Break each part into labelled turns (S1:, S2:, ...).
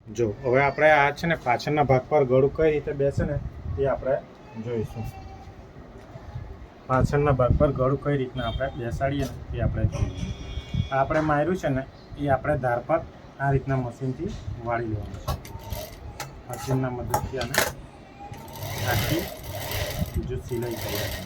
S1: જો હવે આપણે આ છે ને પાછળના ભાગ પર ગળું કઈ રીતે બેસે ને એ આપણે જોઈશું. પાછળના ભાગ પર ગળું કઈ રીતના આપણે બેસાડીએ ને એ આપણે જોઈએ. આપણે માર્યું છે ને એ આપણે ધાર પર આ રીતના મશીનથી વાળી લેવાનું છે. મશીનના મદદથી આને આખી બીજું સિલાઈ કરી દેવાનું.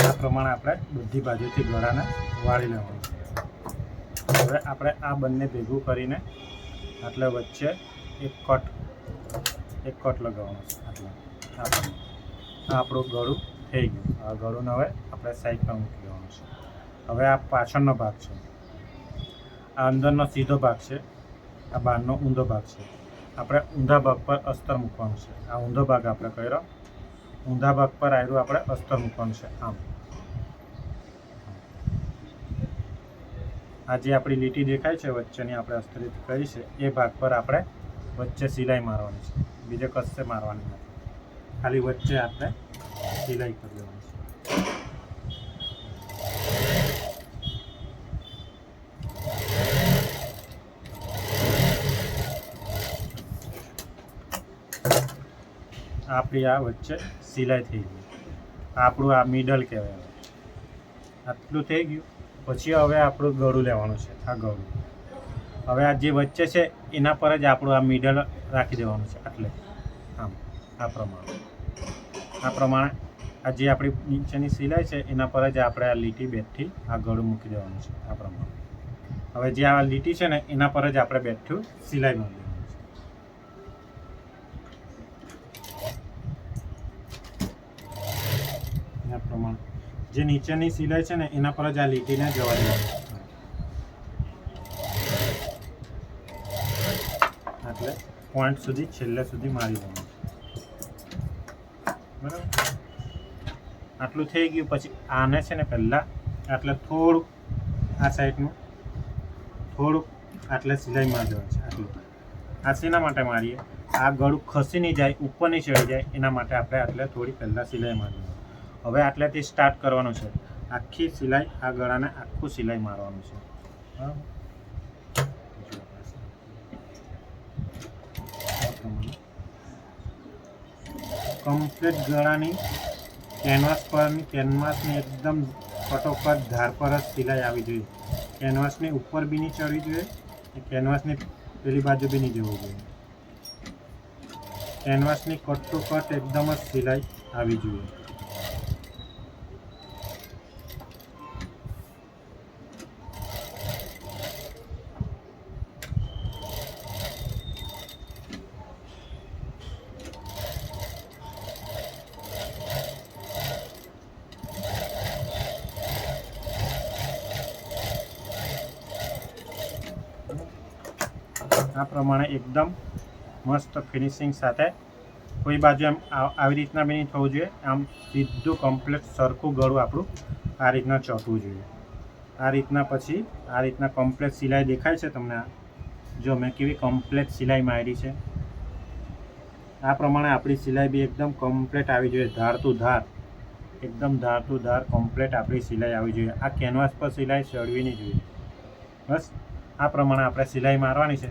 S1: આ પ્રમાણે આપણે બધી બાજુથી ગળાને વાળી લેવાનું છે. હવે આપણે આ બંને ભેગું કરીને એટલે વચ્ચે એક કટ લગાવવાનો છે. આટલા આ આપણું ગળું થઈ ગયું. આ ગળુંને હવે આપણે સાઈડ પર મૂકી દેવાનું છે. હવે આ પાછળનો ભાગ છે, આ અંદરનો સીધો ભાગ છે, આ બહારનો ઊંધો ભાગ છે. આપણે ઊંધા ભાગ પર અસ્તર મૂકવાનું છે. આ ઊંધો ભાગ આપણે કર્યો, ઊંધા ભાગ પર આવ્યું આપણે અસ્તર મૂકવાનું છે. આમ આ જે આપણી લીટી દેખાય છે વચ્ચેની આપણે અસ્તરિત કરી છે એ ભાગ પર આપણે વચ્ચે સિલાઈ મારવાની છે. બીજે કશે મારવાની નથી, ખાલી વચ્ચે આપણે સિલાઈ કરી દેવાની છે. આપણી આ વચ્ચે સિલાઈ થઈ ગઈ. આપણું આ મિડલ કહેવાય. આટલું થઈ ગયું. પછી હવે આપણું ગળું લેવાનું છે. આ ગળું હવે આ જે વચ્ચે છે એના પર જ આપણું આ મિડલ રાખી દેવાનું છે. એટલે આમ આ પ્રમાણે આ જે આપણી નીચેની સિલાઈ છે એના પર જ આપણે આ લીટી બેઠી આ ગળું મૂકી દેવાનું છે. આ પ્રમાણે હવે જે આ લીટી છે ને એના પર જ આપણે બેઠું સિલાઈ મારી દેવાનું છે. આ પ્રમાણે જે નીચેની સિલાઈ છે ને એના પર જ આ લીટીને જવા દેવાની. એટલે પોઈન્ટ સુધી છેલ્લે સુધી મારી દેવાનું. બરાબર, આટલું થઈ ગયું. પછી આને છે ને પહેલાં એટલે થોડુંક આ સાઈડનું થોડુંક આટલે સિલાઈ મારી દેવાનું છે. આટલું આ શેના માટે મારીએ? આ ગળું ખસી નહીં જાય, ઉપર નહીં ચડી જાય એના માટે આપણે આટલે થોડી પહેલાં સિલાઈ મારી દેવાનું. હવે આટલેથી સ્ટાર્ટ કરવાનું છે. આખી સિલાઈ આ ગળાને આખું સિલાઈ મારવાનું છે. બરાબર, કમ્પ્લીટ ગળાની કેનવાસની એકદમ કટોકટ ધાર પર જ સિલાઈ આવી જોઈએ. કેનવાસની ઉપર બી નહીં ચડવી જોઈએ, કેનવાસની પેલી બાજુ બી નહીં જવું જોઈએ. કેનવાસની કટ ટુ કટ એકદમ જ સિલાઈ આવી જોઈએ. આ પ્રમાણે એકદમ મસ્ત ફિનિશિંગ સાથે કોઈ બાજુ એમ આવી રીતના બી નહીં થવું જોઈએ. આમ સીધું કમ્પ્લીટ સરખું ગળું આપણું આ રીતના ચોંટવું જોઈએ. આ રીતના પછી આ રીતના કમ્પ્લીટ સિલાઈ દેખાય છે તમને? જો મેં કેવી કમ્પ્લીટ સિલાઈ મારી છે. આ પ્રમાણે આપણી સિલાઈ બી એકદમ કમ્પ્લીટ આવી જોઈએ. ધાર ટુ ધાર એકદમ ધાર ટુ ધાર કમ્પ્લીટ આપણી સિલાઈ આવી જોઈએ. આ કેનવાસ પર સિલાઈ ચડવી નહીં જોઈએ. બસ આ પ્રમાણે આપણે સિલાઈ મારવાની છે.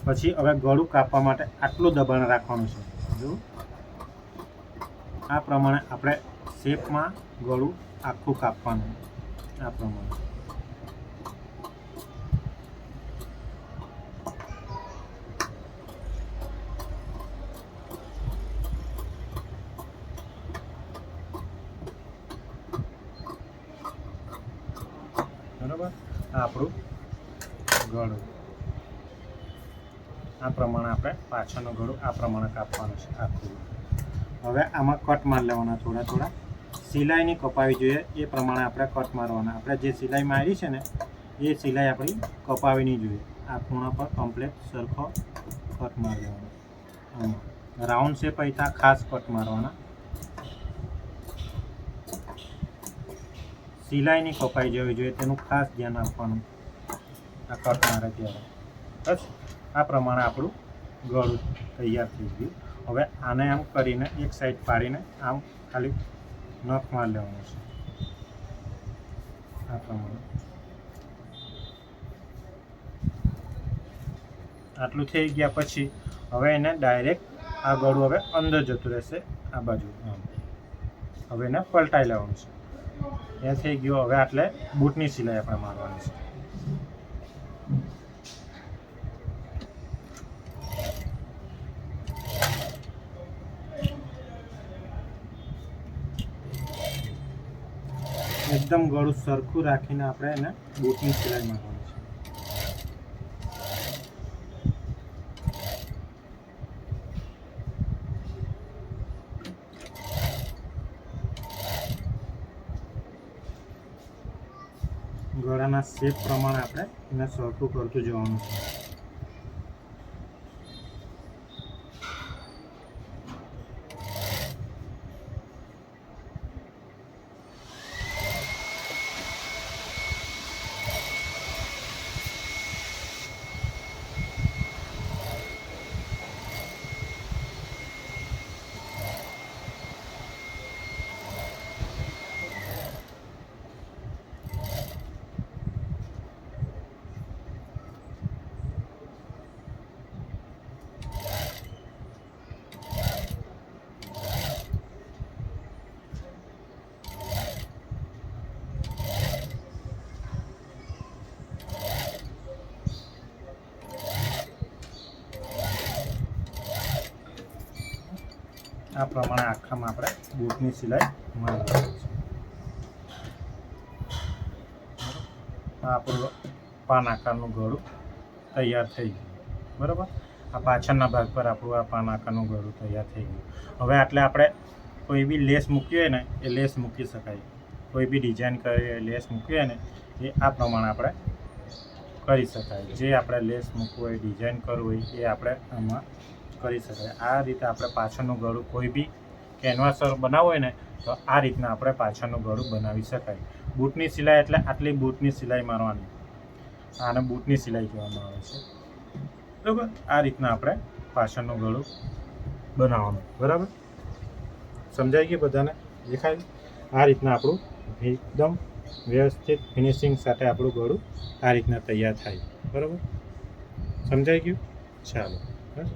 S1: પછી હવે ગળું કાપવા માટે આટલું દબાણ રાખવાનું છે. જો આ પ્રમાણે આપણે શેપમાં ગળું આખું કાપવાનું. આ પ્રમાણે બરાબર. આપણું ગળું આ પ્રમાણે આપણે પાછળનું ગળું આ પ્રમાણે કાપવાનું છે આખું. હવે આમાં કટ મારી લેવાના થોડા થોડા. સિલાઈની કપાવી જોઈએ એ પ્રમાણે આપણે કટ મારવાના. આપણે જે સિલાઈ મારી છે ને એ સિલાઈ આપણી કપાવી નહીં જોઈએ. આ ખૂણા પર કમ્પ્લીટ સરખો કટ મારી દેવાનો. આમાં રાઉન્ડ શેપ અહીંતા ખાસ કટ મારવાના. સિલાઈ નહીં કપાઈ જવી જોઈએ તેનું ખાસ ધ્યાન આપવાનું આ કટ મારે ત્યારે. બસ આ પ્રમાણે આપણું ગળું તૈયાર થઈ ગયું. હવે આને આમ કરીને એક સાઈડ પાડીને આમ ખાલી નખ મારી લેવાનું છે આ પ્રમાણે. આટલું થઈ ગયા પછી હવે એને ડાયરેક્ટ આ ગળું હવે અંદર જતું રહેશે આ બાજુ. હવે એને પલટાઈ લેવાનું છે. એ થઈ ગયું. હવે આટલે બૂટની સિલાઈ આપણે મારવાની છે. એકદમ ગળું સરખું રાખીને આપણે એને બૂટની સિલાઈ મારવાની છે. ગળાના શેપ પ્રમાણે આપણે એને સરખું કરતું જવાનું છે. આ પ્રમાણે આખામાં આપણે બૂટની સિલાઈ મારવાની છે. આ આપણું પાન આકારનું ગળું તૈયાર થઈ ગયું. બરાબર. આ પાછળના ભાગ પર આપણું આ પાન આકારનું ગળું તૈયાર થઈ ગયું. હવે આટલે આપણે કોઈ બી લેસ મૂકી હોય ને એ લેસ મૂકી શકાય. કોઈ બી ડિઝાઇન કરી લેસ મૂકી હોય ને એ આ પ્રમાણે આપણે કરી શકાય. જે આપણે લેસ મૂકવું હોય ડિઝાઇન કરવું હોય એ આપણે આમાં કરી શકાય. આ રીતે આપણે પાછળનું ગળું કોઈ બી કેનવાસર બનાવવું હોય ને તો આ રીતના આપણે પાછળનું ગળું બનાવી શકાય. બૂટની સિલાઈ એટલે આટલી બૂટની સિલાઈ મારવાની. આને બૂટની સિલાઈ કહેવામાં આવે છે. બરાબર. આ રીતના આપણે પાછળનું ગળું બનાવવાનું. બરાબર. સમજાઈ ગયું બધાને? દેખાય? આ રીતના આપણું એકદમ વ્યવસ્થિત ફિનિશિંગ સાથે આપણું ગળું આ રીતના તૈયાર થાય. બરાબર. સમજાઈ ગયું? ચાલો. બસ.